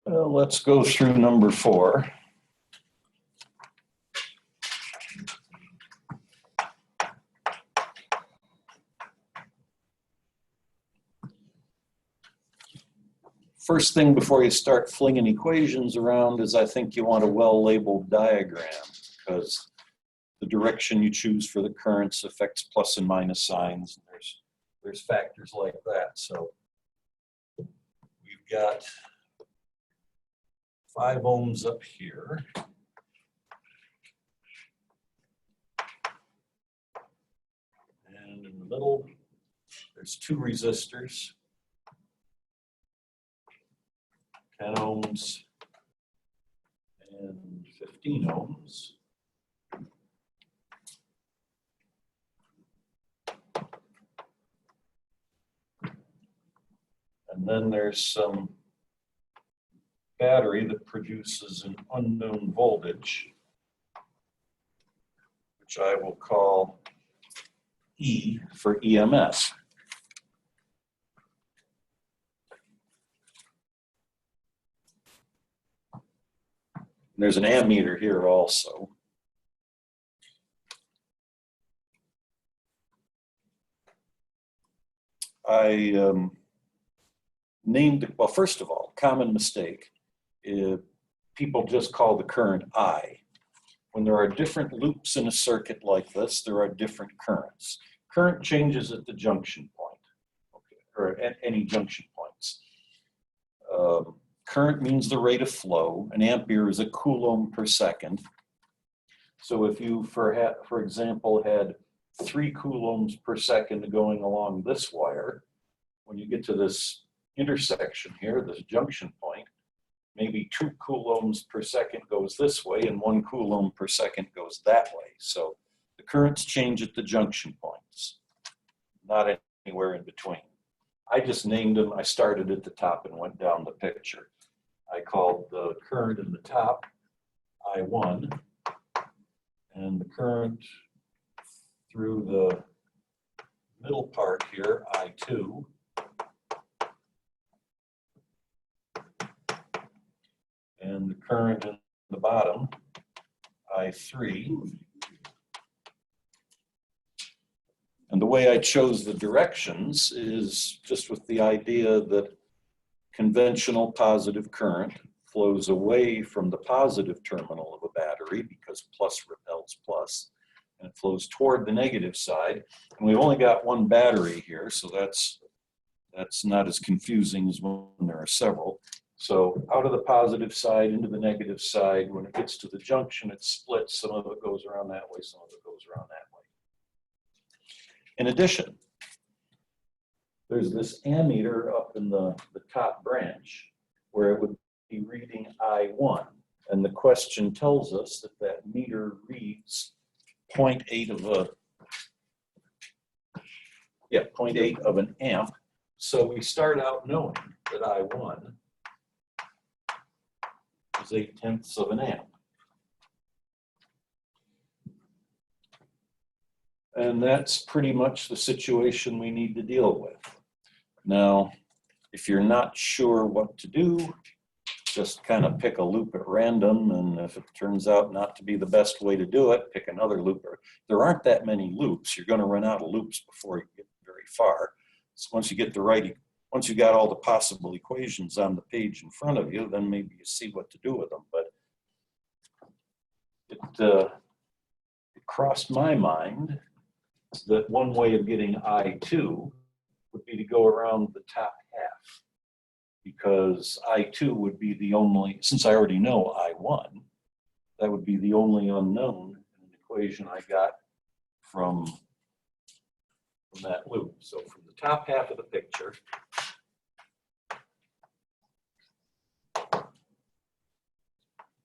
Let's go through number 4. First thing before you start flinging equations around is I think you want a well-labeled diagram, because the direction you choose for the currents affects plus and minus signs. There's factors like that. So we've got 5 ohms up here. And in the middle, there's 2 resistors, 10 ohms and 15 ohms. And then there's some battery that produces an unknown voltage, which I will call E for EMS. And there's an ammeter here also. I named, well, first of all, common mistake. People just call the current I. When there are different loops in a circuit like this, there are different currents. Current changes at the junction point, okay, or at any junction points. Current means the rate of flow. An ampere is a coulomb per second. So if you, for example, had 3 coulombs per second going along this wire, when you get to this intersection here, this junction point, maybe 2 coulombs per second goes this way and 1 coulomb per second goes that way. So the currents change at the junction points, not anywhere in between. I just named them. I started at the top and went down the picture. I called the current in the top I1 and the current through the middle part here I2. And the current in the bottom, I3. And the way I chose the directions is just with the idea that conventional positive current flows away from the positive terminal of a battery because plus repels plus, and it flows toward the negative side. And we've only got one battery here, so that's not as confusing as when there are several. So out of the positive side into the negative side, when it gets to the junction, it splits. Some of it goes around that way, some of it goes around that way. In addition, there's this ammeter up in the top branch where it would be reading I1. And the question tells us that that meter reads 0.8 of an amp. So we start out knowing that I1 is 0.8 of an amp. And that's pretty much the situation we need to deal with. Now, if you're not sure what to do, just kind of pick a loop at random, and if it turns out not to be the best way to do it, pick another loop. There aren't that many loops. You're going to run out of loops before you get very far. So once you got all the possible equations on the page in front of you, then maybe you see what to do with them. But it crossed my mind that one way of getting I2 would be to go around the top half, because I2 would be the only, since I already know I1, that would be the only unknown in an equation I got from that loop. So from the top half of the picture,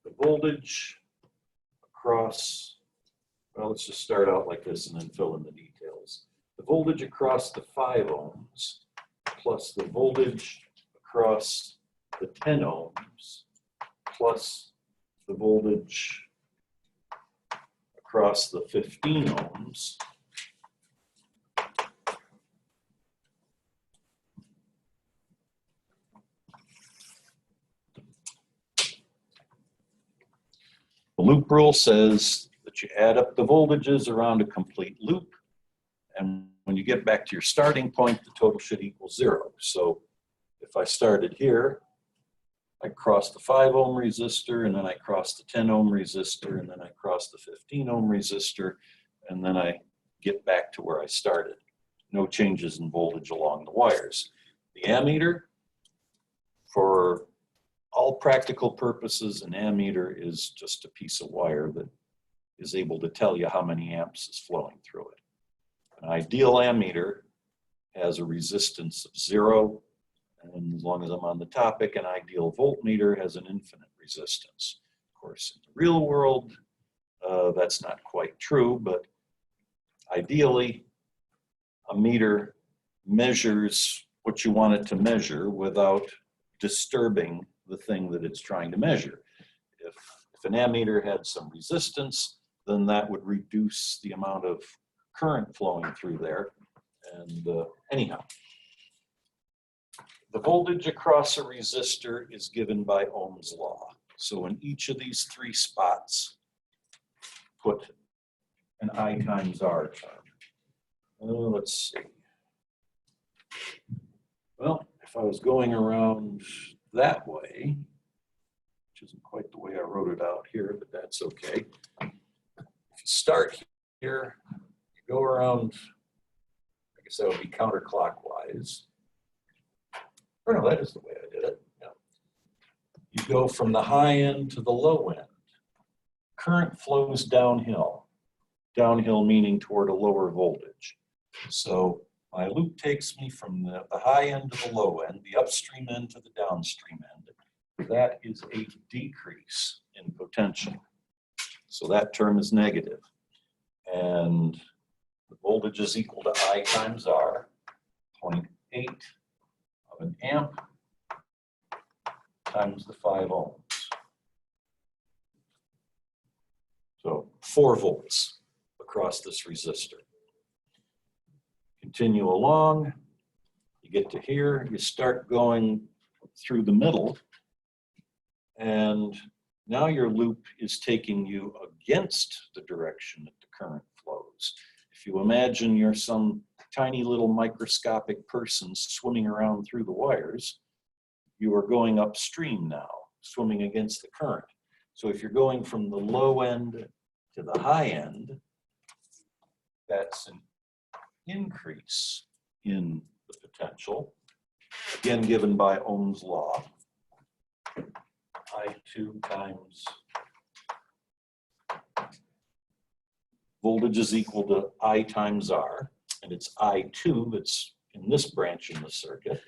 the voltage across, well, let's just start out like this and then fill in the details. The voltage across the 5 ohms plus the voltage across the 10 ohms plus the voltage across the 15 ohms loop rule says that you add up the voltages around a complete loop, and when you get back to your starting point, the total should equal 0. So if I started here, I cross the 5 ohm resistor, and then I cross the 10 ohm resistor, and then I cross the 15 ohm resistor, and then I get back to where I started. No changes in voltage along the wires. The ammeter, for all practical purposes, an ammeter is just a piece of wire that is able to tell you how many amps is flowing through it. An ideal ammeter has a resistance of 0, and as long as I'm on the topic, an ideal voltmeter has an infinite resistance. Of course, in the real world, that's not quite true, but ideally, a meter measures what you want it to measure without disturbing the thing that it's trying to measure. If an ammeter had some resistance, then that would reduce the amount of current flowing through there. And anyhow, the voltage across a resistor is given by Ohm's law. So in each of these 3 spots, put an I times R term. Let's see. Well, if I was going around that way, which isn't quite the way I wrote it out here, but that's okay. If you start here, you go around, I guess that would be counterclockwise. Or no, that is the way I did it. Yeah. You go from the high end to the low end. Current flows downhill. Downhill meaning toward a lower voltage. So my loop takes me from the high end to the low end, the upstream end to the downstream end. That is a decrease in potential. So that term is negative. And the voltage is equal to I times R, 0.8 of an amp times the 5 ohms. So 4 volts across this resistor. Continue along, you get to here, you start going through the middle, and now your loop is taking you against the direction that the current flows. If you imagine you're some tiny little microscopic person swimming around through the wires, you are going upstream now, swimming against the current. So if you're going from the low end to the high end, that's an increase in the potential, again given by Ohm's law. I2 times voltage is equal to I times R, and it's I2 that's in this branch in the circuit.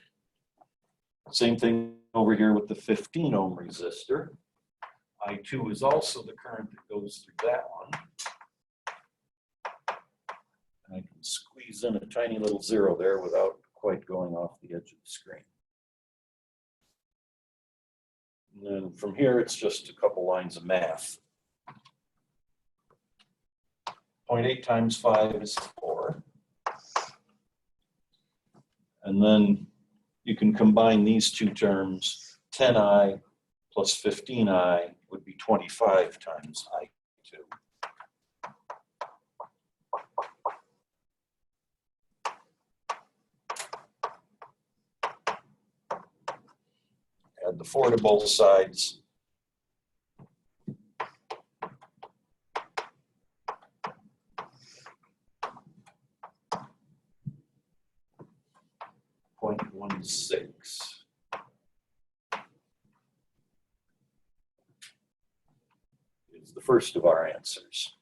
Same thing over here with the 15 ohm resistor. I2 is also the current that goes through that one. And I can squeeze in a tiny little 0 there without quite going off the edge of the screen. And then from here, it's just a couple lines of math. 0.8 times 5 is 4. And then you can combine these two terms. 10I plus 15I would be 25 times I2. Add the 4 to both sides. .16 is the first of our answers.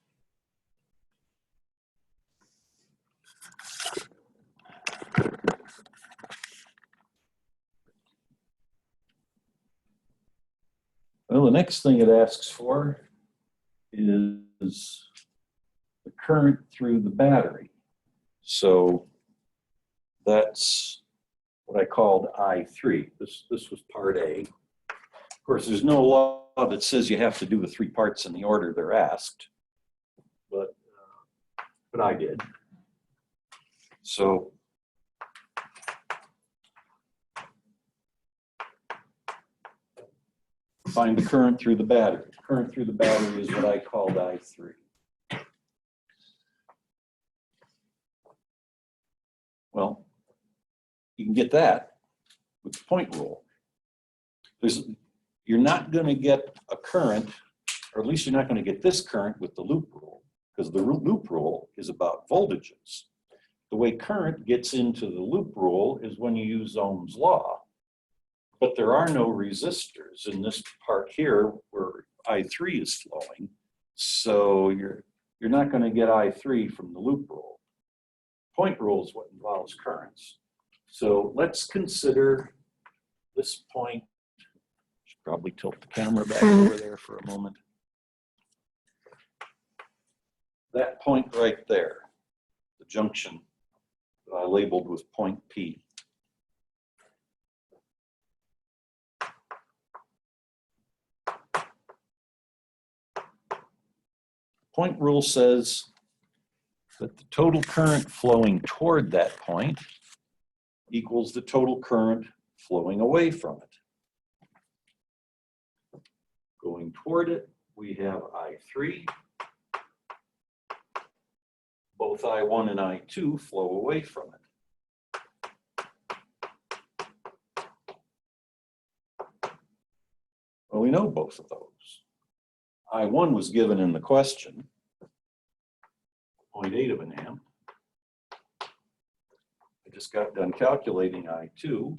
Well, the next thing it asks for is the current through the battery. So that's what I called I3. This was part A. Of course, there's no law that says you have to do the 3 parts in the order they're asked, but I did. So find the current through the battery. Current through the battery is what I called I3. Well, you can get that with the point rule. You're not going to get a current, or at least you're not going to get this current with the loop rule, because the loop rule is about voltages. The way current gets into the loop rule is when you use Ohm's law. But there are no resistors in this part here where I3 is flowing. So you're not going to get I3 from the loop rule. Point rule is what involves currents. So let's consider this point. Should probably tilt the camera back over there for a moment. That point right there, the junction that I labeled with point P. Point rule says that the total current flowing toward that point equals the total current flowing away from it. Going toward it, we have I3. Both I1 and I2 flow away from it. Well, we know both of those. I1 was given in the question, 0.8 of an amp. I just got done calculating I2.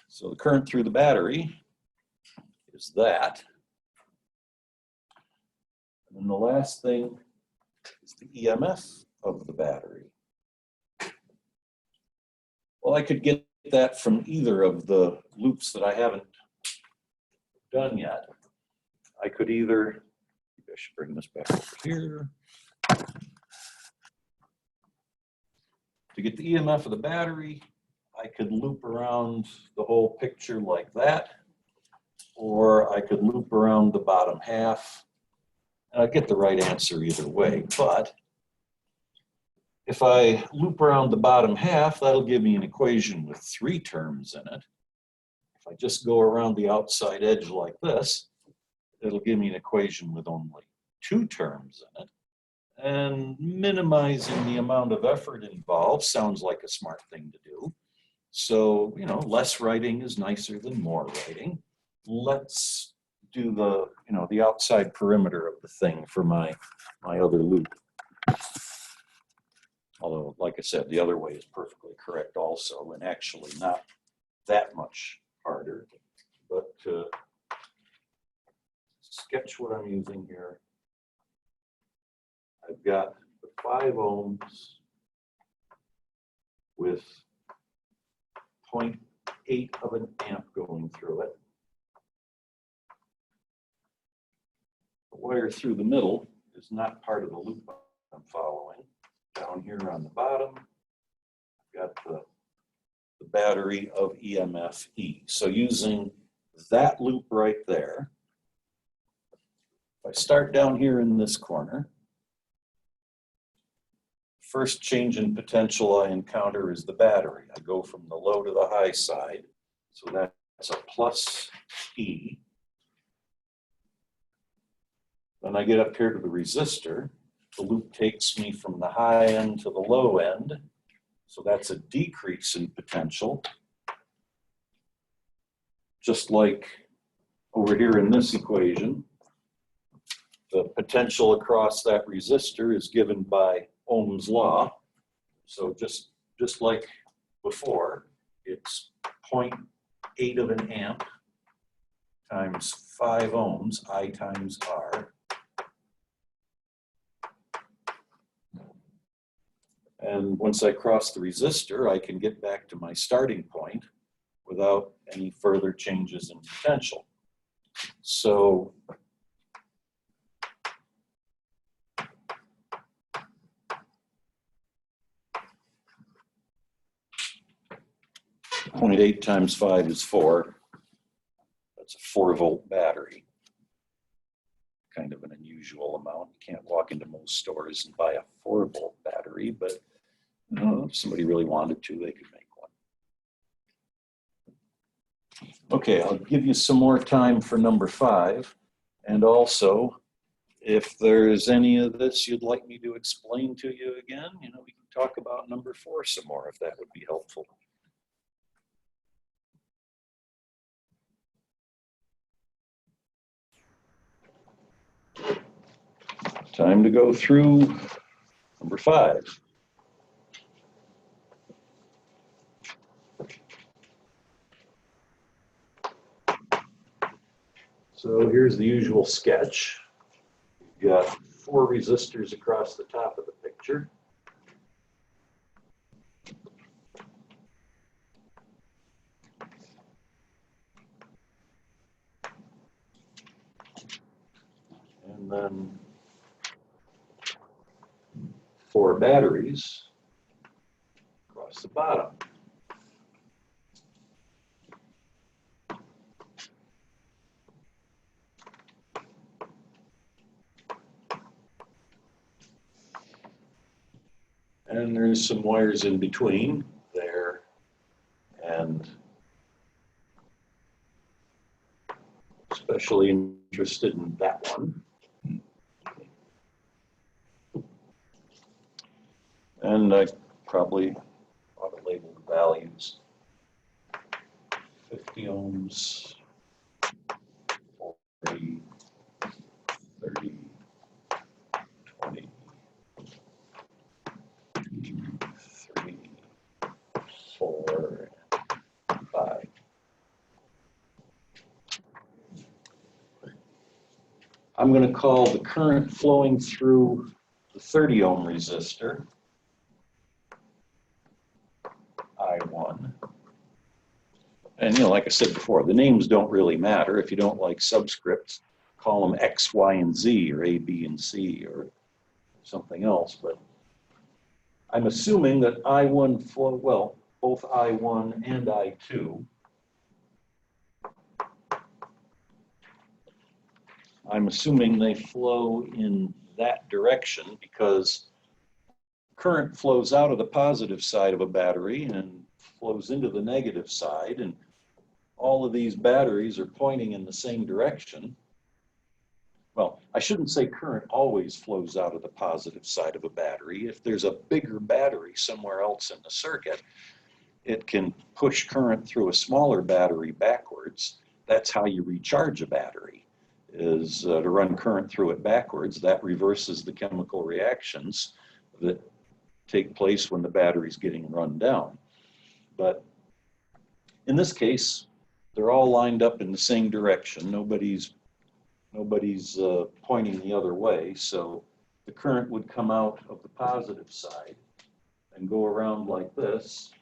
So the current through the battery is that. And then the last thing is the EMF of the battery. Well, I could get that from either of the loops that I haven't done yet. I could either, maybe I should bring this back over here. To get the EMF of the battery, I could loop around the whole picture like that, or I could loop around the bottom half. And I'd get the right answer either way, but if I loop around the bottom half, that'll give me an equation with 3 terms in it. If I just go around the outside edge like this, it'll give me an equation with only 2 terms in it. And minimizing the amount of effort involved sounds like a smart thing to do. So, you know, less writing is nicer than more writing. Let's do the, you know, the outside perimeter of the thing for my other loop. Although, like I said, the other way is perfectly correct also, and actually not that much harder. But to sketch what I'm using here, I've got the 5 ohms with 0.8 of an amp going through it. The wire through the middle is not part of the loop I'm following. Down here on the bottom, I've got the battery of EMF E. So using that loop right there, if I start down here in this corner, first change in potential I encounter is the battery. I go from the low to the high side. So that's a plus E. Then I get up here to the resistor. The loop takes me from the high end to the low end. So that's a decrease in potential. Just like over here in this equation, the potential across that resistor is given by Ohm's law. So just like before, it's 0.8 of an amp times 5 ohms, I times R. And once I cross the resistor, I can get back to my starting point without any further changes in potential. So .8 times 5 is 4. That's a 4-volt battery. kind of an unusual amount. You can't walk into most stores and buy a 4-volt battery, but if somebody really wanted to, they could make one. Okay, I'll give you some more time for number 5. And also, if there's any of this you'd like me to explain to you again, we can talk about number 4 some more, if that would be helpful. Time to go through number 5. So here's the usual sketch. You've got 4 resistors across the top of the picture. And then 4 batteries across the bottom. And there's some wires in between there, and especially interested in that one. And I probably ought to label the values. 50 ohms, 40, 30, 20, 3, 4, 5. I'm going to call the current flowing through the 30 ohm resistor I1. And like I said before, the names don't really matter. If you don't like subscripts, call them X, Y, and Z, or A, B, and C, or something else. But I'm assuming that I1 flow, well, both I1 and I2. I'm assuming they flow in that direction because current flows out of the positive side of a battery and flows into the negative side, and all of these batteries are pointing in the same direction. Well, I shouldn't say current always flows out of the positive side of a battery. If there's a bigger battery somewhere else in the circuit, it can push current through a smaller battery backwards. That's how you recharge a battery, is to run current through it backwards. That reverses the chemical reactions that take place when the battery's getting run down. But in this case, they're all lined up in the same direction. Nobody's pointing the other way. So the current would come out of the positive side and go around like this.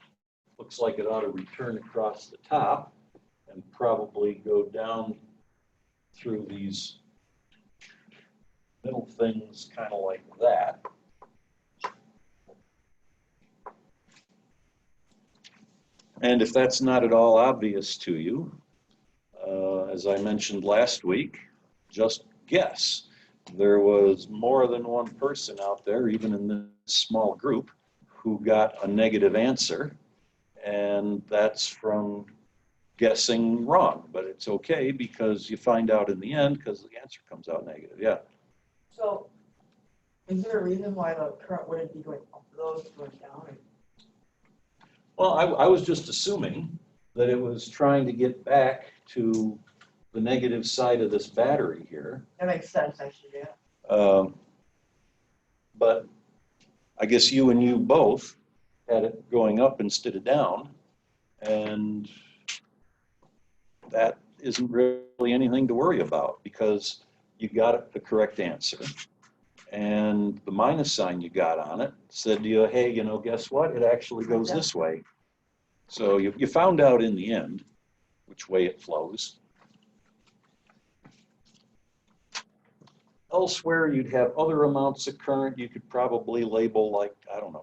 Looks like it ought to return across the top and probably go down through these middle things, kind of like that. And if that's not at all obvious to you, as I mentioned last week, just guess. There was more than one person out there, even in this small group, who got a negative answer, and that's from guessing wrong. But it's okay because you find out in the end because the answer comes out negative. Yeah. So, is there a reason why the current wouldn't be going up those going down? Well, I was just assuming that it was trying to get back to the negative side of this battery here. That makes sense, actually, yeah. But I guess you and you both had it going up instead of down, and that isn't really anything to worry about because you got the correct answer. And the minus sign you got on it said to you, hey, guess what? It actually goes this way. So you found out in the end which way it flows. Elsewhere, you'd have other amounts of current. You could probably label like,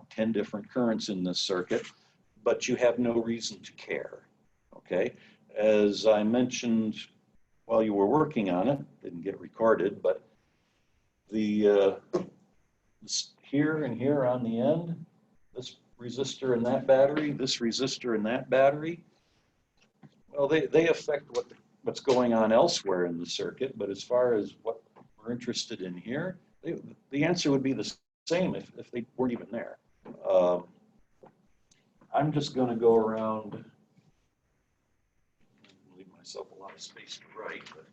10 different currents in this circuit, but you have no reason to care, okay? As I mentioned while you were working on it, didn't get recorded, but here and here on the end, this resistor and that battery, this resistor and that battery, well, they affect what's going on elsewhere in the circuit, but as far as what we're interested in here, the answer would be the same if they weren't even there. I'm just going to go around, leave myself a lot of space to write, but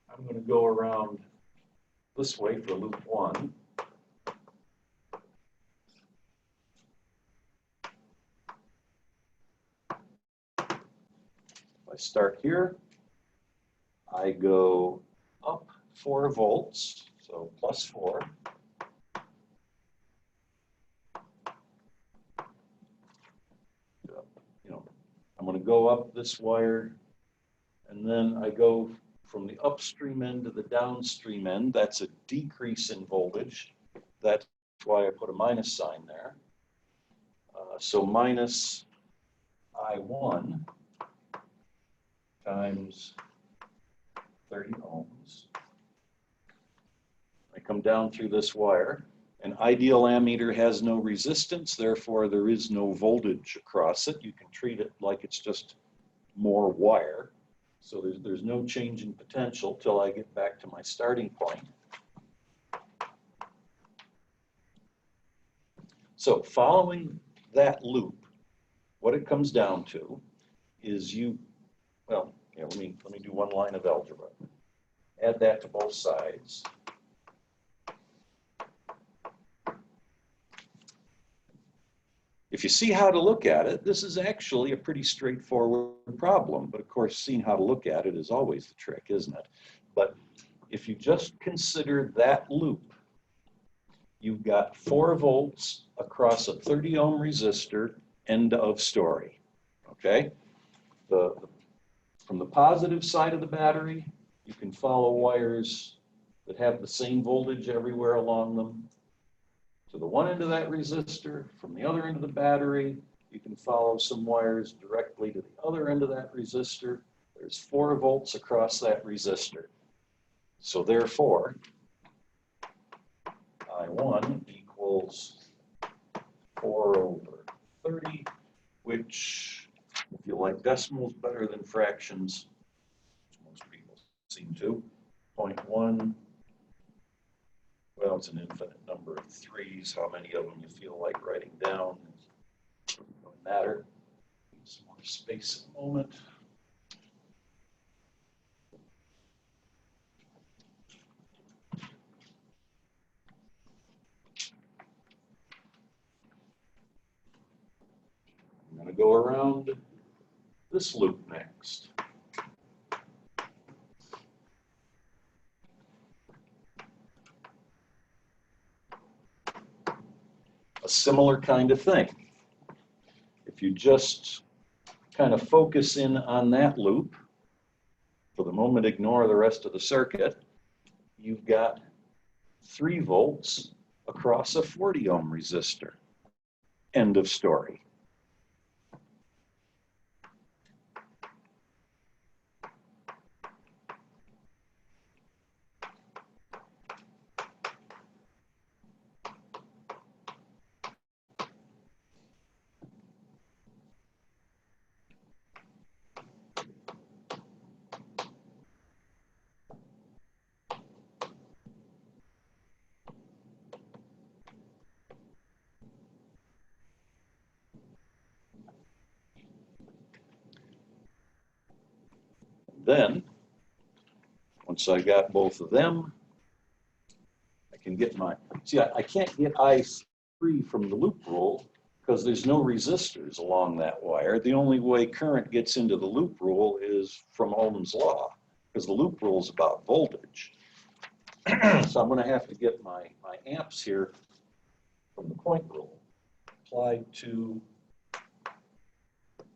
I'm going to go around this way for loop 1. I start here, I go up 4 volts, so plus 4. I'm going to go up this wire, and then I go from the upstream end to the downstream end. That's a decrease in voltage. That's why I put a minus sign there. So minus I1 times 30 ohms. I come down through this wire. An ideal ammeter has no resistance, therefore there is no voltage across it. You can treat it like it's just more wire. So there's no change in potential till I get back to my starting point. So following that loop, what it comes down to is let me do one line of algebra. Add that to both sides. If you see how to look at it, this is actually a pretty straightforward problem. But of course, seeing how to look at it is always the trick, isn't it? But if you just consider that loop, you've got 4 volts across a 30 ohm resistor, end of story. Okay? From the positive side of the battery, you can follow wires that have the same voltage everywhere along them. To the one end of that resistor, from the other end of the battery, you can follow some wires directly to the other end of that resistor. There's 4 volts across that resistor. So therefore, I1 equals 4 over 30, which, if you like decimals better than fractions, which most people seem to, 0.1. Well, it's an infinite number of 3's. How many of them you feel like writing down doesn't really matter. Need some more space at the moment. I'm going to go around this loop next. A similar kind of thing. If you just kind of focus in on that loop, for the moment ignore the rest of the circuit, you've got 3 volts across a 40 ohm resistor. End of story. Then, once I got both of them, I can get my, see, I can't get I3 from the loop rule because there's no resistors along that wire. The only way current gets into the loop rule is from Ohm's law, because the loop rule is about voltage. So I'm going to have to get my amps here from the point rule applied to,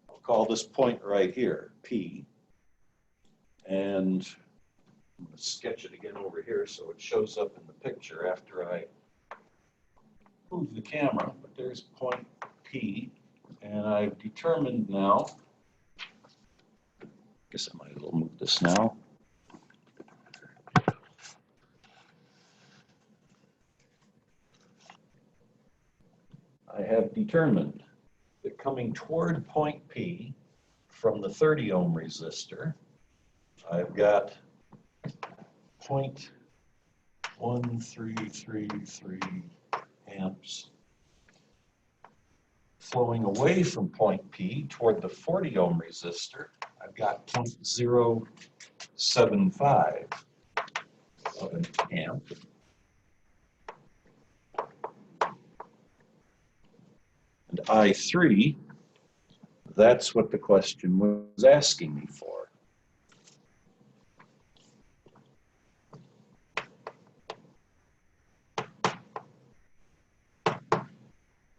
I'll call this point right here, P. And I'm going to sketch it again over here so it shows up in the picture after I move the camera. But there's point P, and I've determined now, I guess I might as well move this now. I have determined that coming toward point P from the 30 ohm resistor, I've got 0.1333 amps flowing away from point P toward the 40 ohm resistor. I've got 0.075 of an amp. And I3, that's what the question was asking me for.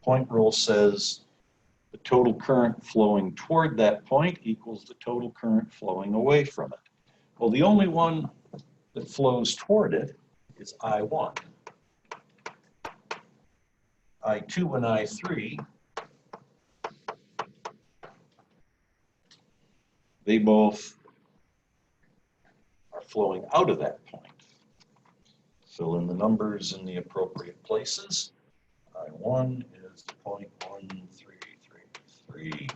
Point rule says the total current flowing toward that point equals the total current flowing away from it. Well, the only one that flows toward it is I1. I2 and I3, they both are flowing out of that point. Fill in the numbers in the appropriate places. I1 is 0.1333.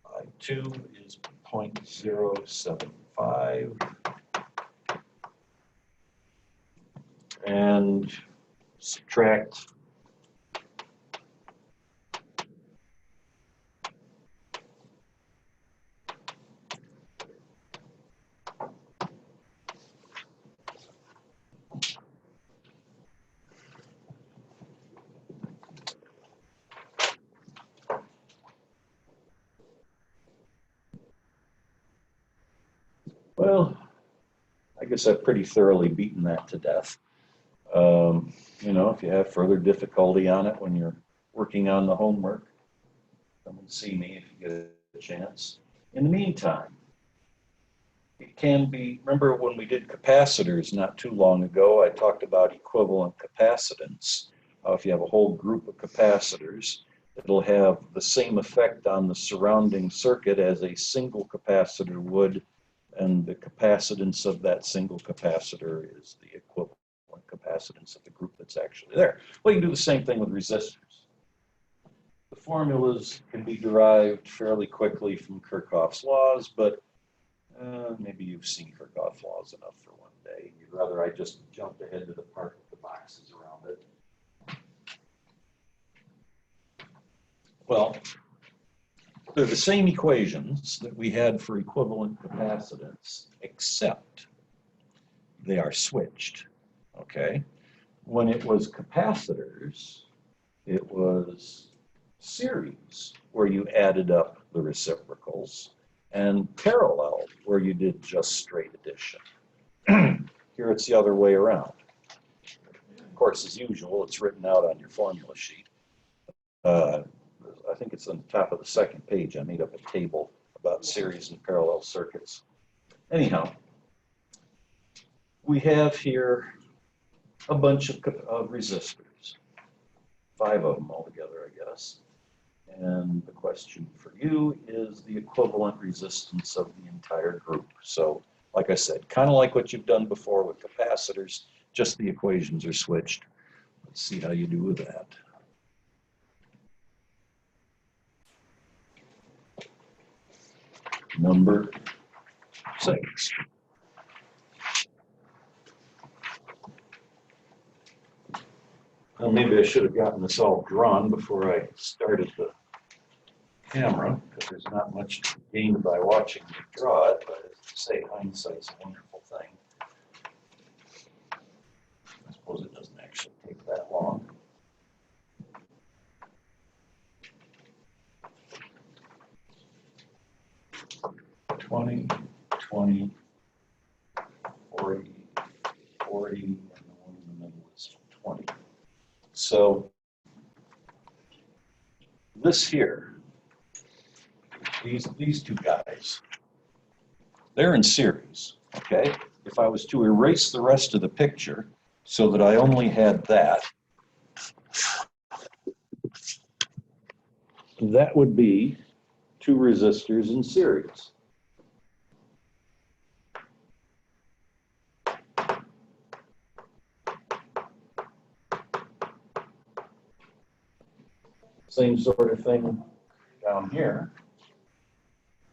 I2 is 0.075. And subtract well, I guess I've pretty thoroughly beaten that to death. You know, if you have further difficulty on it when you're working on the homework, come and see me if you get a chance. In the meantime, it can be, remember when we did capacitors not too long ago, I talked about equivalent capacitance. If you have a whole group of capacitors, it'll have the same effect on the surrounding circuit as a single capacitor would, and the capacitance of that single capacitor is the equivalent capacitance of the group that's actually there. Well, you can do the same thing with resistors. The formulas can be derived fairly quickly from Kirchhoff's laws, but maybe you've seen Kirchhoff's laws enough for one day. You'd rather I just jumped ahead to the part with the boxes around it. Well, they're the same equations that we had for equivalent capacitance, except they are switched, okay? When it was capacitors, it was series, where you added up the reciprocals, and parallel, where you did just straight addition. Here it's the other way around. Of course, as usual, it's written out on your formula sheet. I think it's on the top of the second page. I made up a table about series and parallel circuits. Anyhow, we have here a bunch of resistors, 5 of them altogether, I guess. And the question for you is the equivalent resistance of the entire group. So, like I said, kind of like what you've done before with capacitors, just the equations are switched. Let's see how you do with that. Number 6. Well, maybe I should have gotten this all drawn before I started the camera, because there's not much gained by watching me draw it, but as I say, hindsight's a wonderful thing. I suppose it doesn't actually take that long. $20, $20, $40, $40, and the one in the middle is $20. So this here, these two guys, they're in series, okay? If I was to erase the rest of the picture so that I only had that, that would be 2 resistors in series. Same sort of thing down here.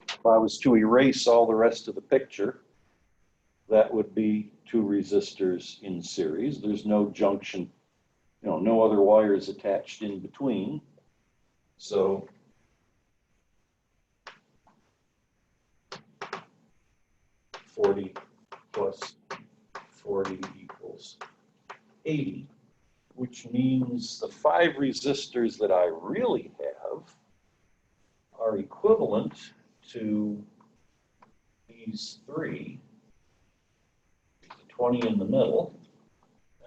If I was to erase all the rest of the picture, that would be two resistors in series. There's no junction, no other wires attached in between. So $40 plus 40 equals 80, which means the 5 resistors that I really have are equivalent to these 3, the 20 in the middle,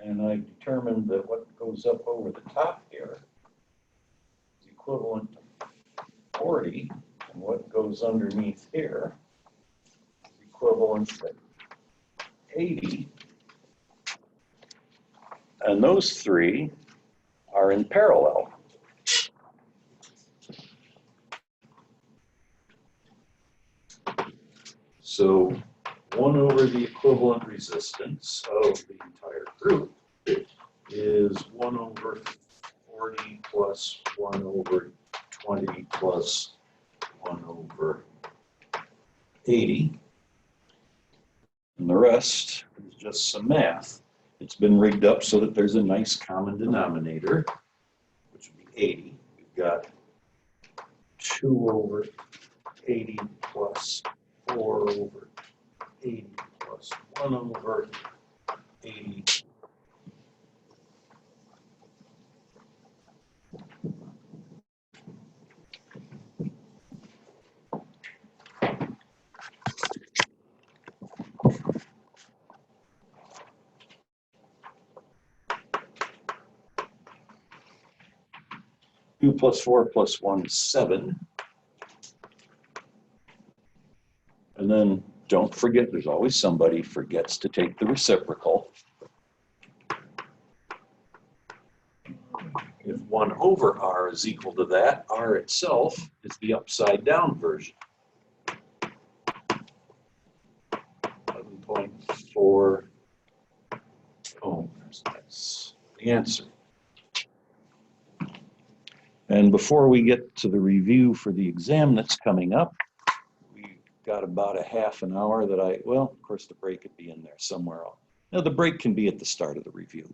and I determined that what goes up over the top here is equivalent to 40, and what goes underneath here is equivalent to 80. And those 3 are in parallel. So 1 over the equivalent resistance of the entire group is 1 over 40 plus 1 over 20 plus 1 over 80. And the rest is just some math. It's been rigged up so that there's a nice common denominator, which would be 80. We've got 2 over 80 plus 4 over 80 plus 1 over 80. Two plus 4 plus 1 is 7. And then don't forget, there's always somebody forgets to take the reciprocal. If 1 over r is equal to that, r itself is the upside down version. 11.4 ohms, that's the answer. And before we get to the review for the exam that's coming up, we've got about a half an hour that well, of course the break could be in there somewhere else. No, the break can be at the start of the review.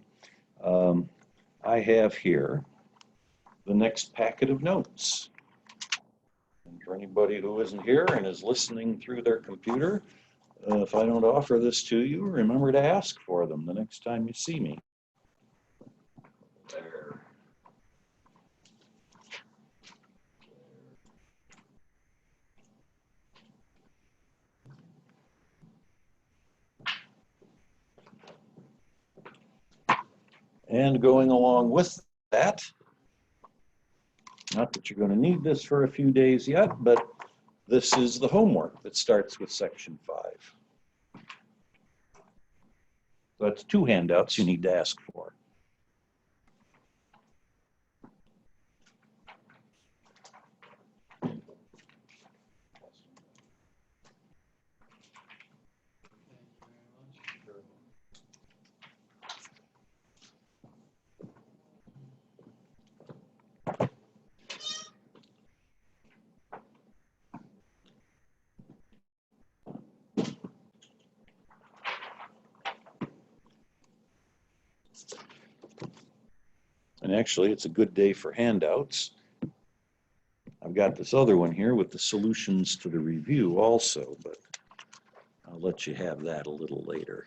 I have here the next packet of notes. And for anybody who isn't here and is listening through their computer, if I don't offer this to you, remember to ask for them the next time you see me. There. And going along with that, not that you're going to need this for a few days yet, but this is the homework that starts with section 5. So that's 2 handouts you need to ask for. And actually, it's a good day for handouts. I've got this other one here with the solutions to the review also, but I'll let you have that a little later.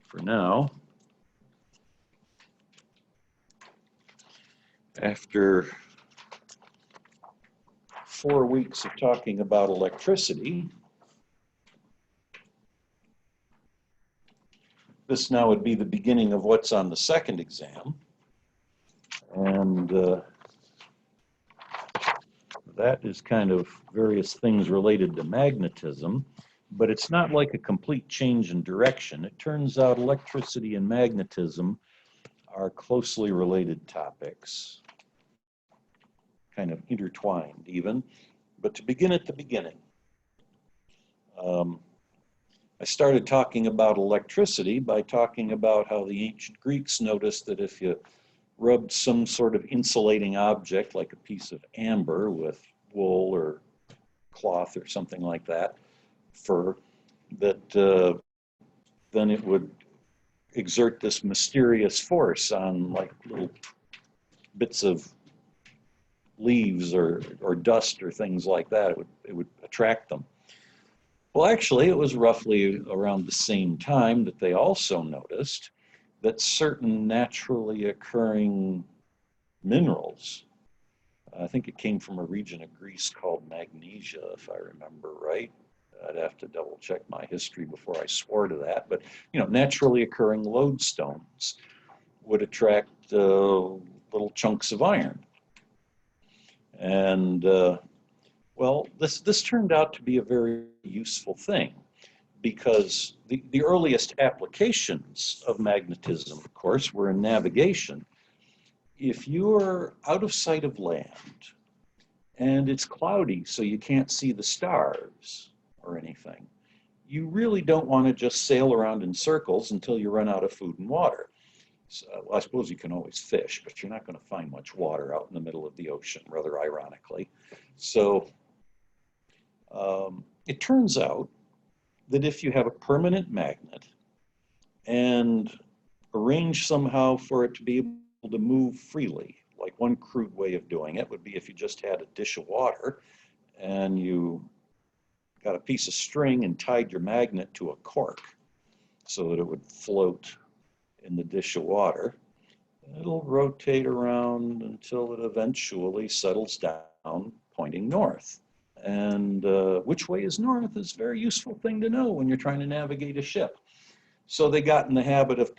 For now, after 4 weeks of talking about electricity, this now would be the beginning of what's on the second exam. And that is kind of various things related to magnetism, but it's not like a complete change in direction. It turns out electricity and magnetism are closely related topics, kind of intertwined even. But to begin at the beginning, I started talking about electricity by talking about how the ancient Greeks noticed that if you rubbed some sort of insulating object like a piece of amber with wool or cloth or something like that, fur, that then it would exert this mysterious force on like little bits of leaves or dust or things like that. It would attract them. Well, actually, it was roughly around the same time that they also noticed that certain naturally occurring minerals, I think it came from a region of Greece called Magnesia, if I remember right. I'd have to double check my history before I swore to that. But, naturally occurring lodestones would attract little chunks of iron. And, well, this turned out to be a very useful thing because the earliest applications of magnetism, of course, were in navigation. If you're out of sight of land and it's cloudy so you can't see the stars or anything, you really don't want to just sail around in circles until you run out of food and water. So, well, I suppose you can always fish, but you're not going to find much water out in the middle of the ocean, rather ironically. So it turns out that if you have a permanent magnet and arrange somehow for it to be able to move freely, like one crude way of doing it would be if you just had a dish of water and you got a piece of string and tied your magnet to a cork so that it would float in the dish of water. It'll rotate around until it eventually settles down, pointing north. And which way is north is a very useful thing to know when you're trying to navigate a ship. So they got in the habit of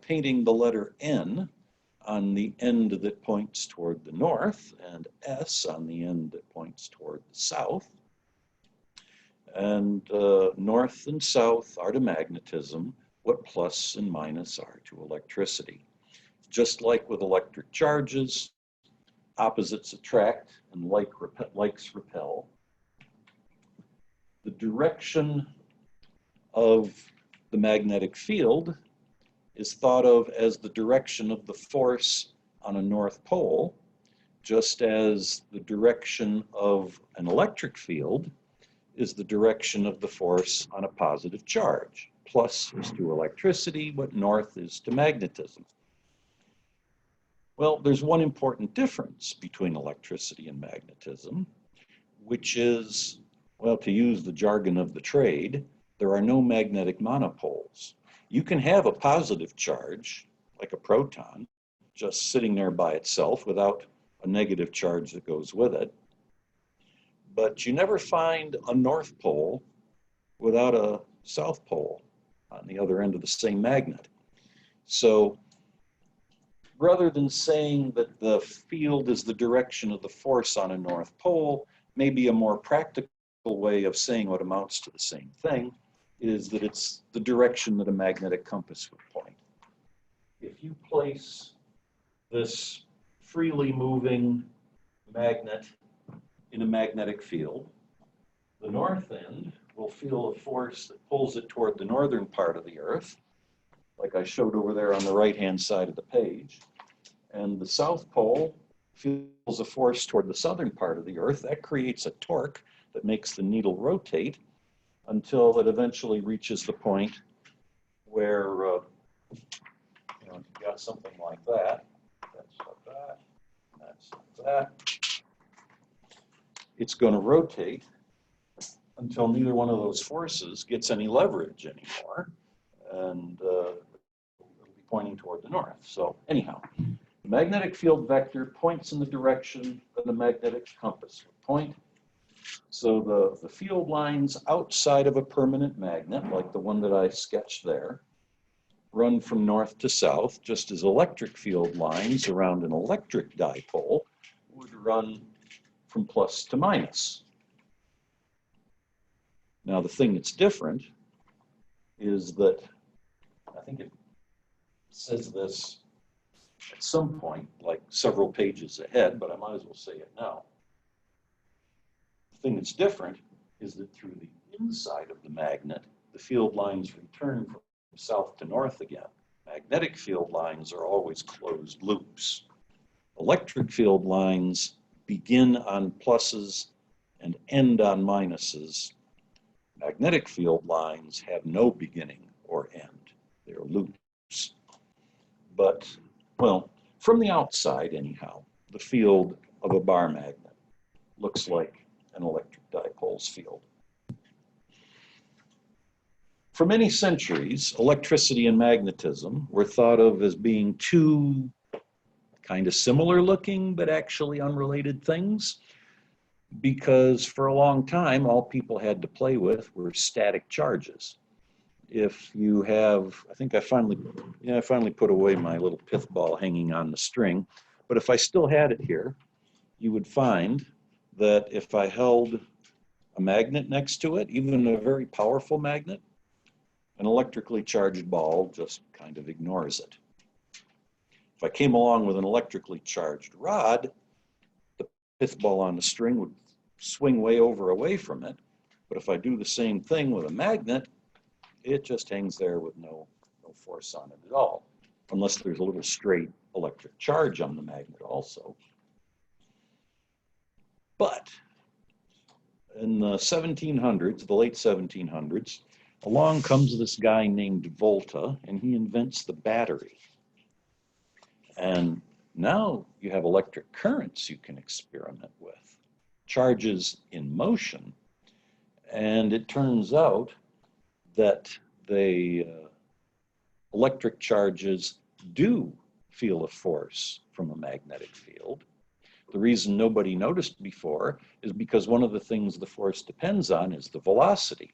painting the letter N on the end that points toward the north and S on the end that points toward the south. And north and south are to magnetism what plus and minus are to electricity. Just like with electric charges, opposites attract and likes repel. The direction of the magnetic field is thought of as the direction of the force on a north pole, just as the direction of an electric field is the direction of the force on a positive charge. Plus is to electricity what north is to magnetism. Well, there's one important difference between electricity and magnetism, which is, well, to use the jargon of the trade, there are no magnetic monopoles. You can have a positive charge, like a proton, just sitting there by itself without a negative charge that goes with it. But you never find a north pole without a south pole on the other end of the same magnet. So rather than saying that the field is the direction of the force on a north pole, maybe a more practical way of saying what amounts to the same thing is that it's the direction that a magnetic compass would point. If you place this freely moving magnet in a magnetic field, the north end will feel a force that pulls it toward the northern part of the Earth, like I showed over there on the right-hand side of the page. And the south pole feels a force toward the southern part of the Earth. That creates a torque that makes the needle rotate until it eventually reaches the point where, you got something like that. That's like that. That's like that. It's going to rotate until neither one of those forces gets any leverage anymore, and it'll be pointing toward the north. So anyhow, the magnetic field vector points in the direction that the magnetic compass would point. So the field lines outside of a permanent magnet, like the one that I sketched there, run from north to south, just as electric field lines around an electric dipole would run from plus to minus. Now, the thing that's different is that, I think it says this at some point, like several pages ahead, but I might as well say it now. The thing that's different is that through the inside of the magnet, the field lines return from south to north again. Magnetic field lines are always closed loops. Electric field lines begin on pluses and end on minuses. Magnetic field lines have no beginning or end. They're loops. But, well, from the outside anyhow, the field of a bar magnet looks like an electric dipole's field. For many centuries, electricity and magnetism were thought of as being two kind of similar looking, but actually unrelated things, because for a long time, all people had to play with were static charges. If you have, I think I finally put away my little pith ball hanging on the string, but if I still had it here, you would find that if I held a magnet next to it, even a very powerful magnet, an electrically charged ball just kind of ignores it. If I came along with an electrically charged rod, the pith ball on the string would swing way over away from it. But if I do the same thing with a magnet, it just hangs there with no force on it at all, unless there's a little straight electric charge on the magnet also. But in the 1700s, the late 1700s, along comes this guy named Volta, and he invents the battery. And now you have electric currents you can experiment with, charges in motion. And it turns out that electric charges do feel a force from a magnetic field. The reason nobody noticed before is because one of the things the force depends on is the velocity.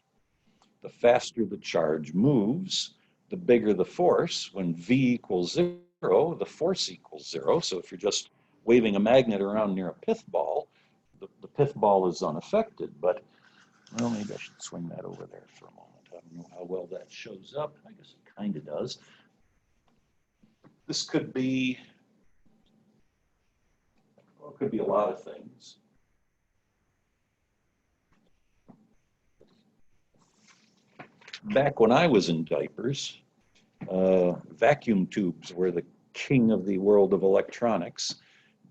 The faster the charge moves, the bigger the force. When V equals 0, the force equals 0. So if you're just waving a magnet around near a pith ball, the pith ball is unaffected. But, well, maybe I should swing that over there for a moment. I don't know how well that shows up. I guess it kind of does. This could be, well, it could be a lot of things. Back when I was in diapers, vacuum tubes were the king of the world of electronics.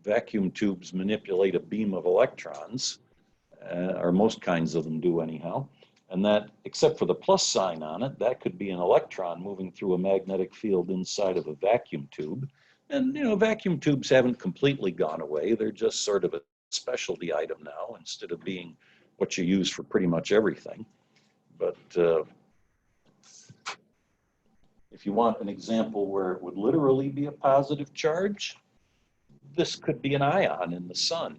Vacuum tubes manipulate a beam of electrons, or most kinds of them do anyhow. And that, except for the plus sign on it, that could be an electron moving through a magnetic field inside of a vacuum tube. And, you know, vacuum tubes haven't completely gone away. They're just sort of a specialty item now instead of being what you use for pretty much everything. But if you want an example where it would literally be a positive charge, this could be an ion in the sun.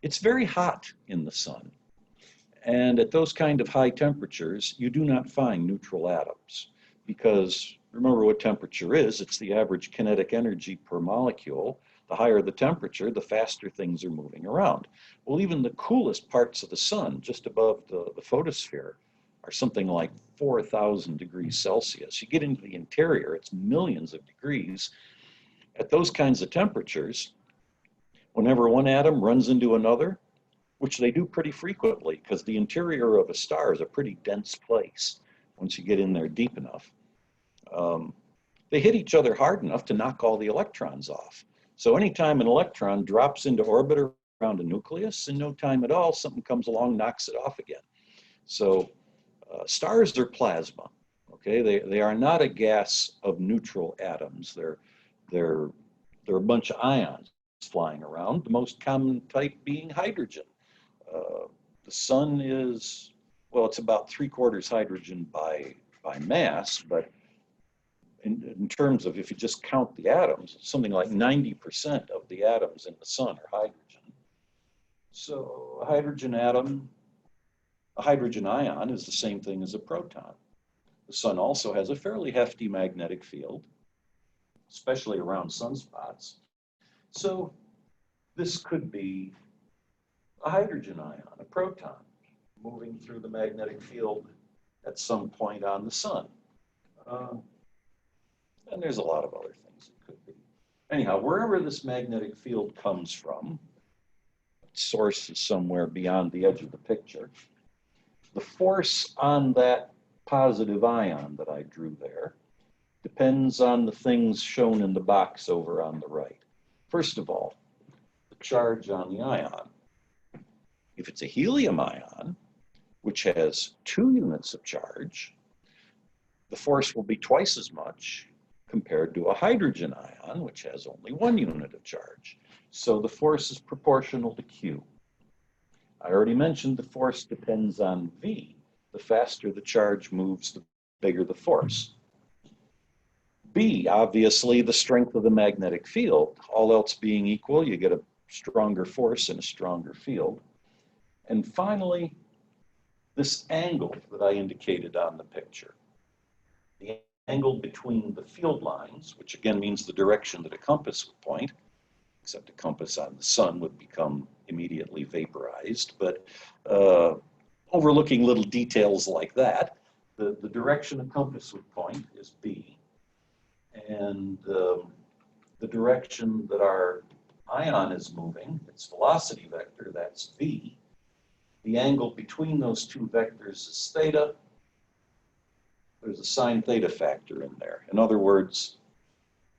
It's very hot in the sun. And at those kind of high temperatures, you do not find neutral atoms because remember what temperature is. It's the average kinetic energy per molecule. The higher the temperature, the faster things are moving around. Well, even the coolest parts of the sun, just above the photosphere, are something like 4,000 degrees Celsius. You get into the interior, it's millions of degrees. At those kinds of temperatures, whenever one atom runs into another, which they do pretty frequently because the interior of a star is a pretty dense place once you get in there deep enough, they hit each other hard enough to knock all the electrons off. So anytime an electron drops into orbit around a nucleus, in no time at all, something comes along, knocks it off again. So stars are plasma, okay? They are not a gas of neutral atoms. They're a bunch of ions flying around, the most common type being hydrogen. The sun is, well, it's about 3/4 hydrogen by mass, but in terms of if you just count the atoms, something like 90% of the atoms in the sun are hydrogen. So a hydrogen atom, a hydrogen ion is the same thing as a proton. The sun also has a fairly hefty magnetic field, especially around sunspots. So this could be a hydrogen ion, a proton, moving through the magnetic field at some point on the sun. And there's a lot of other things it could be. Anyhow, wherever this magnetic field comes from, its source is somewhere beyond the edge of the picture, the force on that positive ion that I drew there depends on the things shown in the box over on the right. First of all, the charge on the ion. If it's a helium ion, which has 2 units of charge, the force will be twice as much compared to a hydrogen ion, which has only 1 unit of charge. So the force is proportional to Q. I already mentioned the force depends on V. The faster the charge moves, the bigger the force. B, obviously, the strength of the magnetic field. All else being equal, you get a stronger force and a stronger field. And finally, this angle that I indicated on the picture. The angle between the field lines, which again means the direction that a compass would point, except a compass on the sun would become immediately vaporized. But overlooking little details like that, the direction a compass would point is B. And the direction that our ion is moving, its velocity vector, that's V. The angle between those two vectors is theta. There's a sine theta factor in there. In other words,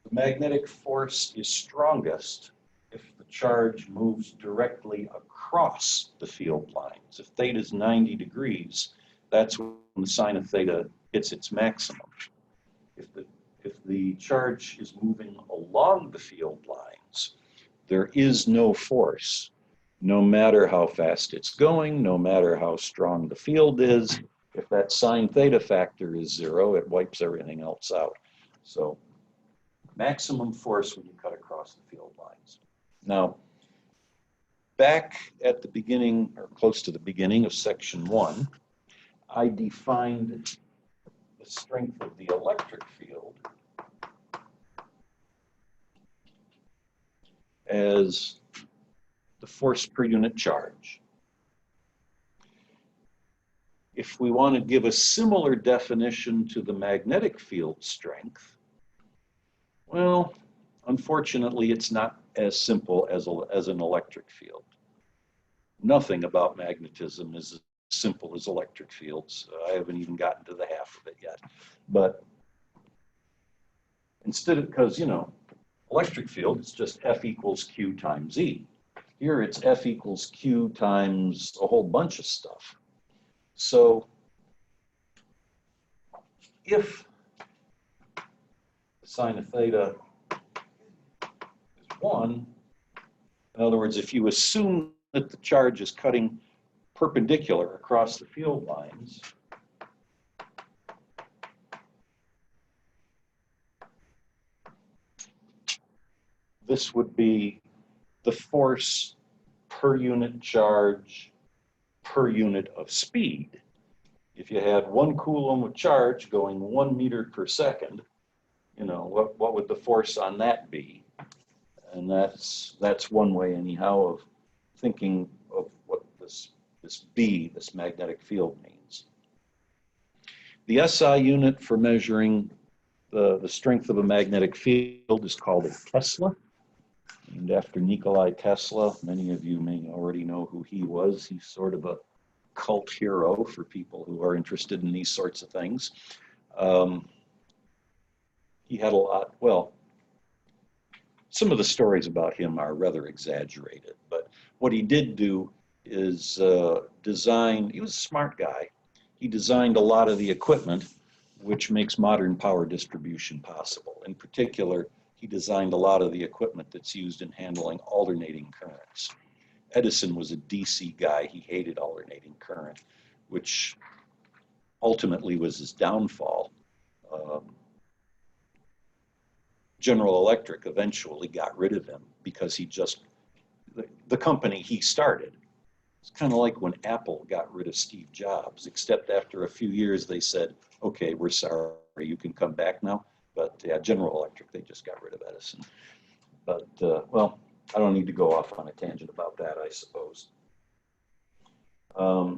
the magnetic force is strongest if the charge moves directly across the field lines. If theta is 90 degrees, that's when the sine of theta hits its maximum. If the charge is moving along the field lines, there is no force, no matter how fast it's going, no matter how strong the field is. If that sine theta factor is 0, it wipes everything else out. So maximum force when you cut across the field lines. Now, back at the beginning, or close to the beginning of section 1, I defined the strength of the electric field as the force per unit charge. If we want to give a similar definition to the magnetic field strength, well, unfortunately, it's not as simple as an electric field. Nothing about magnetism is as simple as electric fields. I haven't even gotten to the half of it yet. But instead of, because, you know, electric field is just F equals Q times E. Here it's F equals Q times a whole bunch of stuff. So if the sine of theta is 1, in other words, if you assume that the charge is cutting perpendicular across the field lines, this would be the force per unit charge per unit of speed. If you had 1 coulomb of charge going 1 meter per second, you know, what would the force on that be? And that's one way anyhow of thinking of what this B, this magnetic field, means. The SI unit for measuring the strength of a magnetic field is called a Tesla. Named after Nikola Tesla. Many of you may already know who he was. He's sort of a cult hero for people who are interested in these sorts of things. He had a lot, well, some of the stories about him are rather exaggerated, but what he did do is design, he was a smart guy. He designed a lot of the equipment which makes modern power distribution possible. In particular, he designed a lot of the equipment that's used in handling alternating currents. Edison was a DC guy. He hated alternating current, which ultimately was his downfall. General Electric eventually got rid of him because he just, the company he started. It's kind of like when Apple got rid of Steve Jobs, except after a few years they said, okay, we're sorry, you can come back now. But yeah, General Electric, they just got rid of Edison. But, well, I don't need to go off on a tangent about that, I suppose. A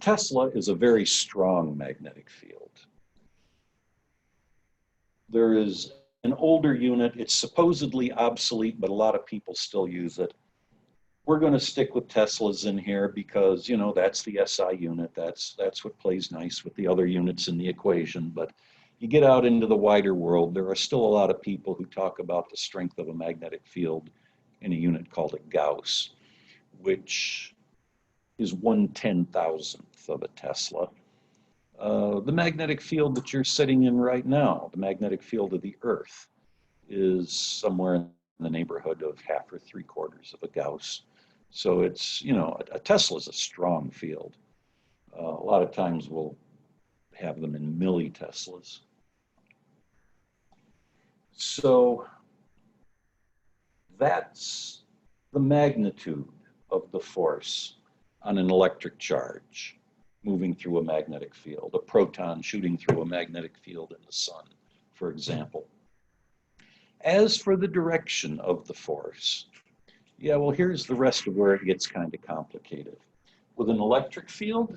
Tesla is a very strong magnetic field. There is an older unit, it's supposedly obsolete, but a lot of people still use it. we're going to stick with Teslas in here because, you know, that's the SI unit. That's what plays nice with the other units in the equation. But you get out into the wider world, there are still a lot of people who talk about the strength of a magnetic field in a unit called a Gauss, which is 1/10,000th of a Tesla. The magnetic field that you're sitting in right now, the magnetic field of the Earth, is somewhere in the neighborhood of 1/2 or 3/4 of a Gauss. So it's, you know, a Tesla is a strong field. A lot of times we'll have them in milliteslas. So that's the magnitude of the force on an electric charge moving through a magnetic field, a proton shooting through a magnetic field in the sun, for example. As for the direction of the force, yeah, well, here's the rest of where it gets kind of complicated. With an electric field,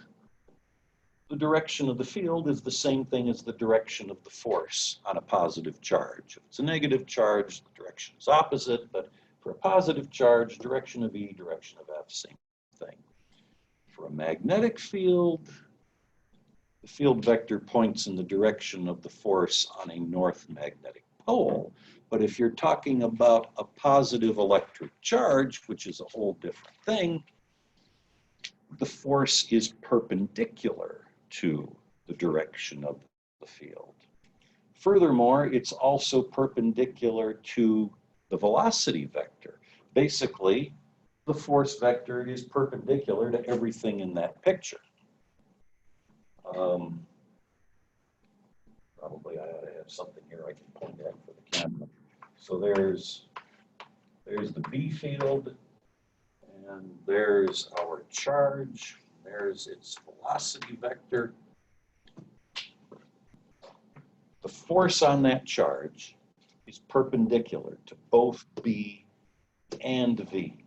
the direction of the field is the same thing as the direction of the force on a positive charge. If it's a negative charge, the direction is opposite, but for a positive charge, direction of E, direction of F, same thing. For a magnetic field, the field vector points in the direction of the force on a north magnetic pole. But if you're talking about a positive electric charge, which is a whole different thing, the force is perpendicular to the direction of the field. Furthermore, it's also perpendicular to the velocity vector. Basically, the force vector is perpendicular to everything in that picture. Probably I ought to have something here I can point at for the camera. So there's the B field, and there's our charge. There's its velocity vector. The force on that charge is perpendicular to both B and V.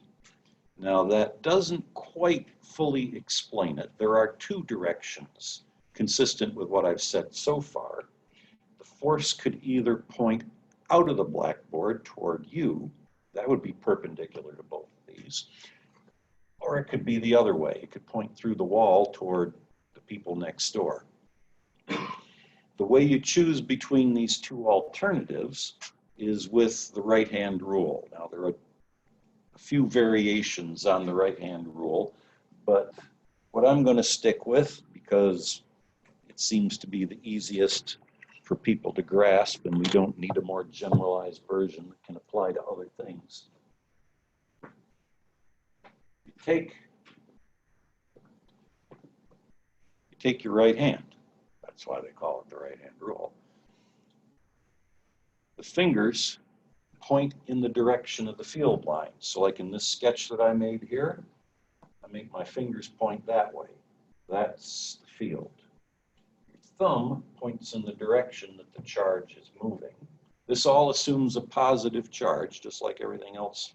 Now that doesn't quite fully explain it. There are two directions consistent with what I've said so far. The force could either point out of the blackboard toward you, that would be perpendicular to both of these, or it could be the other way. It could point through the wall toward the people next door. The way you choose between these two alternatives is with the right-hand rule. Now, there are a few variations on the right-hand rule, but what I'm going to stick with, because it seems to be the easiest for people to grasp, and we don't need a more generalized version that can apply to other things. You take your right hand. That's why they call it the right-hand rule. The fingers point in the direction of the field line. So like in this sketch that I made here, I make my fingers point that way. That's the field. Your thumb points in the direction that the charge is moving. This all assumes a positive charge, just like everything else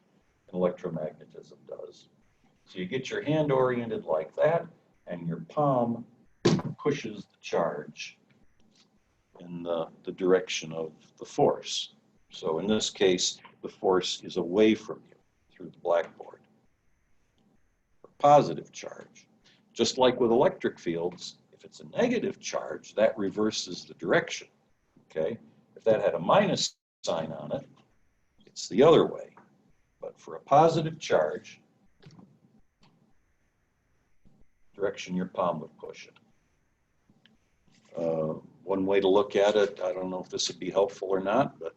in electromagnetism does. So you get your hand oriented like that, and your palm pushes the charge in the direction of the force. So in this case, the force is away from you through the blackboard. A positive charge. Just like with electric fields, if it's a negative charge, that reverses the direction. Okay? If that had a minus sign on it, it's the other way. But for a positive charge, direction your palm would push it. One way to look at it, I don't know if this would be helpful or not, but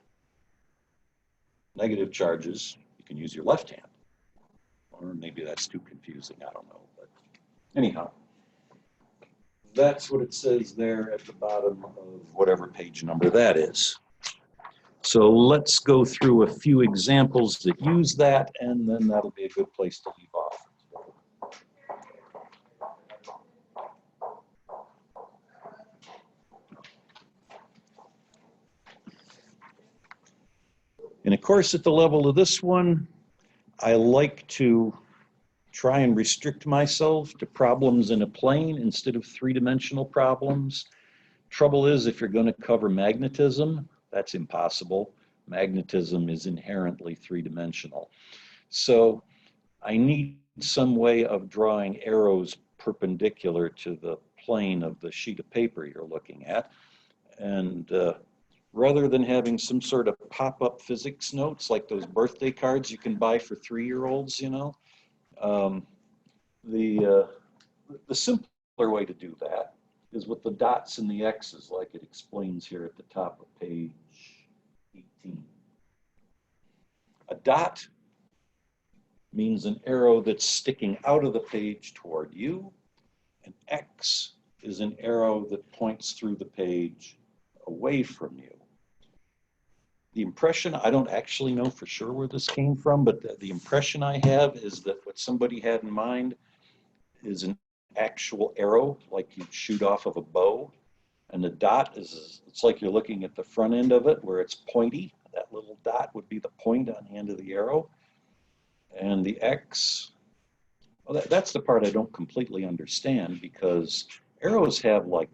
negative charges, you can use your left hand. Or maybe that's too confusing, I don't know. But anyhow, that's what it says there at the bottom of whatever page number that is. So let's go through a few examples that use that, and then that'll be a good place to leave off. And of course, at the level of this one, I like to try and restrict myself to problems in a plane instead of three-dimensional problems. Trouble is, if you're going to cover magnetism, that's impossible. Magnetism is inherently three-dimensional. So I need some way of drawing arrows perpendicular to the plane of the sheet of paper you're looking at. And rather than having some sort of pop-up physics notes like those birthday cards you can buy for 3-year-olds, you know, the simpler way to do that is with the dots and the X's like it explains here at the top of page 18. A dot means an arrow that's sticking out of the page toward you. An X is an arrow that points through the page away from you. The impression, I don't actually know for sure where this came from, but the impression I have is that what somebody had in mind is an actual arrow, like you'd shoot off of a bow. And the dot is, it's like you're looking at the front end of it where it's pointy. That little dot would be the point on the end of the arrow. And the X, well, that's the part I don't completely understand, because arrows have like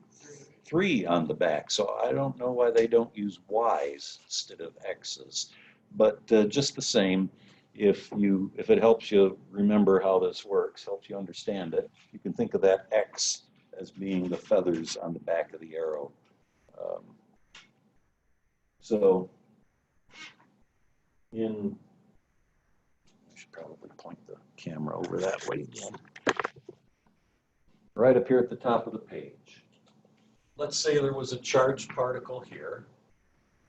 3 on the back, so I don't know why they don't use Y's instead of X's. But just the same, if it helps you remember how this works, helps you understand it, you can think of that X as being the feathers on the back of the arrow. So I should probably point the camera over that way again. Right up here at the top of the page. Let's say there was a charged particle here.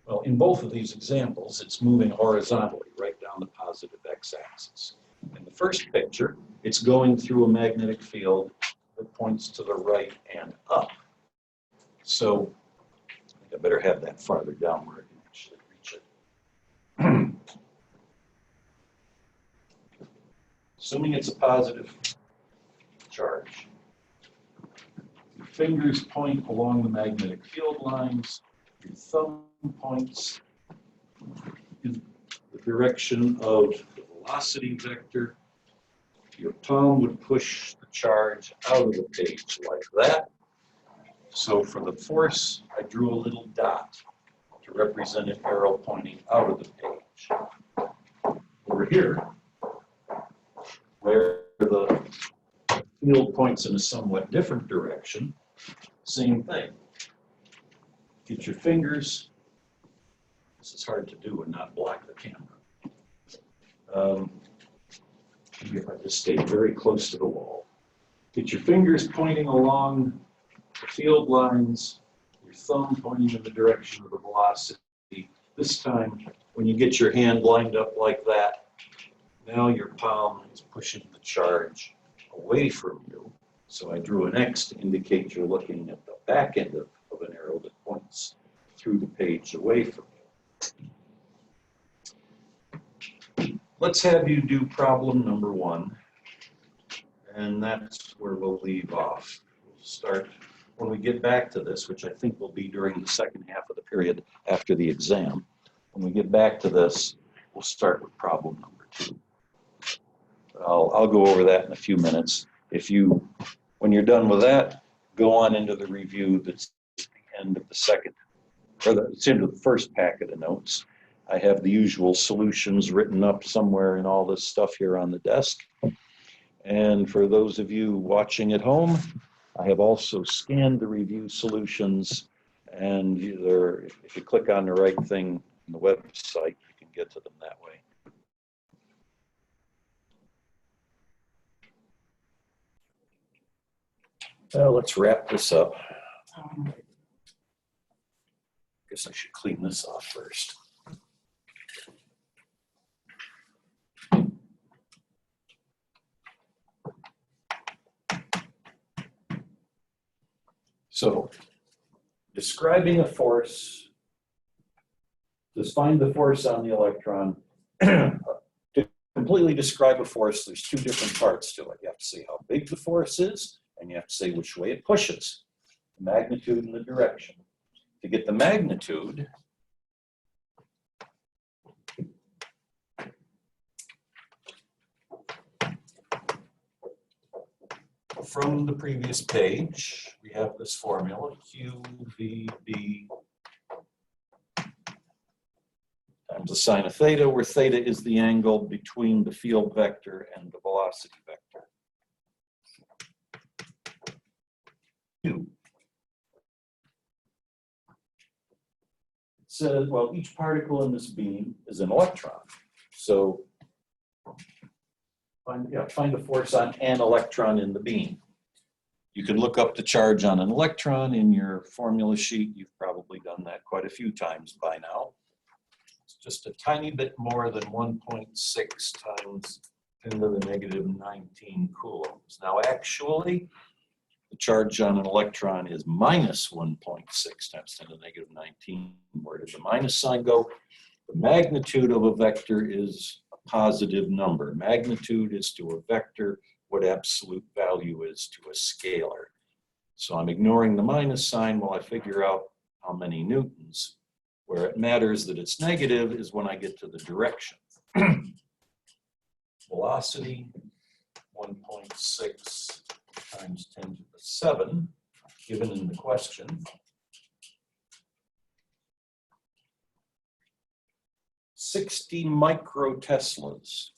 Well, in both of these examples, it's moving horizontally right down the positive x-axis. In the first picture, it's going through a magnetic field that points to the right and up. So I think I better have that farther down where I can actually reach it. Assuming it's a positive charge, your fingers point along the magnetic field lines, your thumb points in the direction of the velocity vector, your palm would push the charge out of the page like that. So for the force, I drew a little dot to represent an arrow pointing out of the page. Over here, where the field points in a somewhat different direction, same thing. Get your fingers. This is hard to do and not block the camera. Maybe if I just stay very close to the wall. Get your fingers pointing along the field lines, your thumb pointing in the direction of the velocity. This time, when you get your hand lined up like that, now your palm is pushing the charge away from you. So I drew an X to indicate you're looking at the back end of an arrow that points through the page away from you. Let's have you do problem number 1. And that's where we'll leave off. We'll start when we get back to this, which I think will be during the second half of the period after the exam. When we get back to this, we'll start with problem number 2. I'll go over that in a few minutes. When you're done with that, go on into the review that's at the end of the second, or it's into the first packet of notes. I have the usual solutions written up somewhere in all this stuff here on the desk. And for those of you watching at home, I have also scanned the review solutions, and if you click on the right thing on the website, you can get to them that way. Well, let's wrap this up. I guess I should clean this off first. So, describing a force, just find the force on the electron. To completely describe a force, there's 2 different parts to it. You have to say how big the force is, and you have to say which way it pushes, the magnitude and the direction. To get the magnitude, from the previous page, we have this formula, QVB times the sine of theta, where theta is the angle between the field vector and the velocity vector. 2. It says, well, each particle in this beam is an electron. So find the force on an electron in the beam. You can look up the charge on an electron in your formula sheet. You've probably done that quite a few times by now. It's just a tiny bit more than 1.6 times 10 to the negative 19 coulombs. Now, actually, the charge on an electron is minus 1.6 times 10 to the negative 19. Where did the minus sign go? The magnitude of a vector is a positive number. Magnitude is to a vector what absolute value is to a scalar. So I'm ignoring the minus sign while I figure out how many newtons. Where it matters that it's negative is when I get to the direction. Velocity, 1.6 times 10 to the 7, given in the question. 60 microteslas.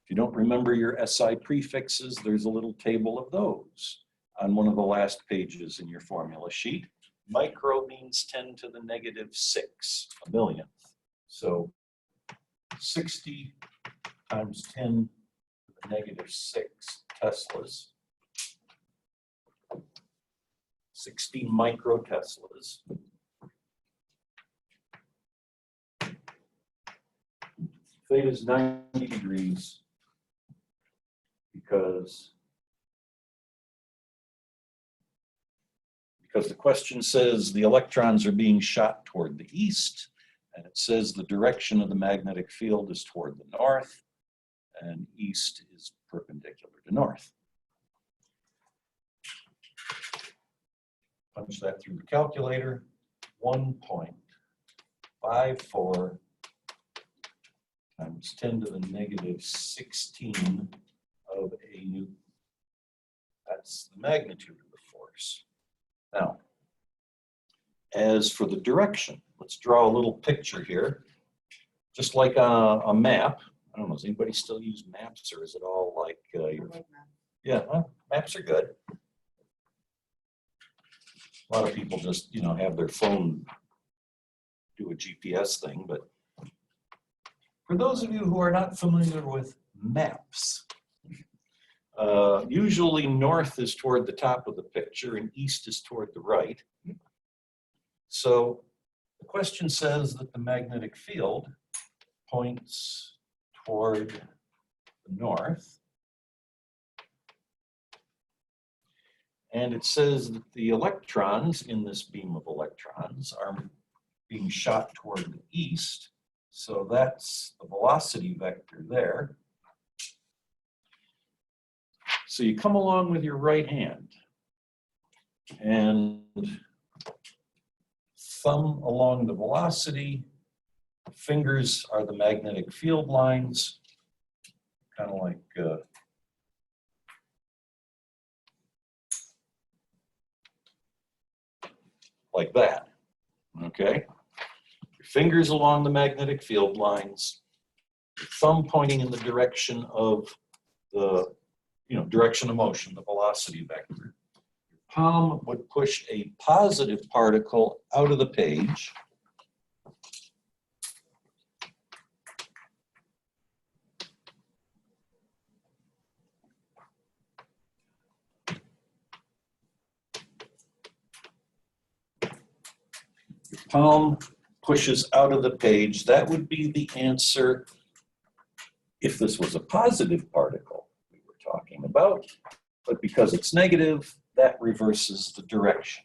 If you don't remember your SI prefixes, there's a little table of those on one of the last pages in your formula sheet. Micro means 10 to the negative 6, a millionth. So 60 times 10 to the negative 6 Teslas. 60 microteslas. Theta is 90 degrees because the question says the electrons are being shot toward the east, and it says the direction of the magnetic field is toward the north, and east is perpendicular to north. Punch that through the calculator. 1.54 times 10 to the negative 16 of a newton. That's the magnitude of the force. Now, as for the direction, let's draw a little picture here. Just like on a map. I don't know, does anybody still use maps, or is it all like yeah, well, maps are good. A lot of people just, have their phone do a GPS thing, but for those of you who are not familiar with maps, usually north is toward the top of the picture and east is toward the right. So the question says that the magnetic field points toward the north. And it says that the electrons in this beam of electrons are being shot toward the east. So that's the velocity vector there. So you come along with your right hand and thumb along the velocity. Fingers are the magnetic field lines, kind of like that, okay? Your fingers along the magnetic field lines, your thumb pointing in the direction of the, direction of motion, the velocity vector. Your palm would push a positive particle out of the page. Palm pushes out of the page. That would be the answer if this was a positive particle we were talking about. But because it's negative, that reverses the direction.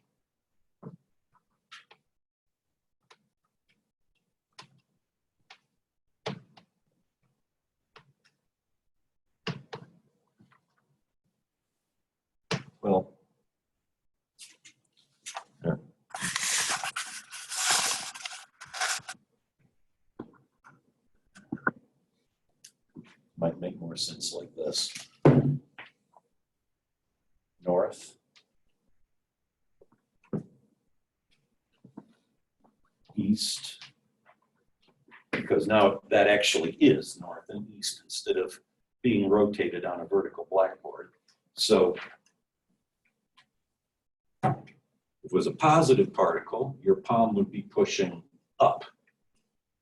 Well, here. Might make more sense like this. North, east, because now that actually is north and east instead of being rotated on a vertical blackboard. So if it was a positive particle, your palm would be pushing up.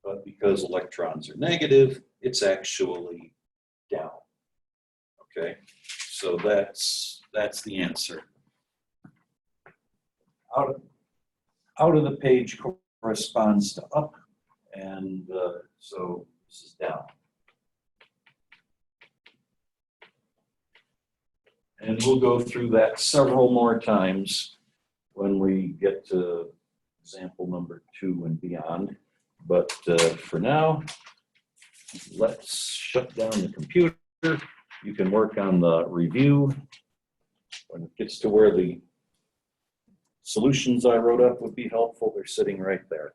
But because electrons are negative, it's actually down. Okay, so that's the answer. Out of the page corresponds to up, and so this is down. And we'll go through that several more times when we get to example number 2 and beyond. But for now, let's shut down the computer. You can work on the review. When it gets to where the solutions I wrote up would be helpful, they're sitting right there.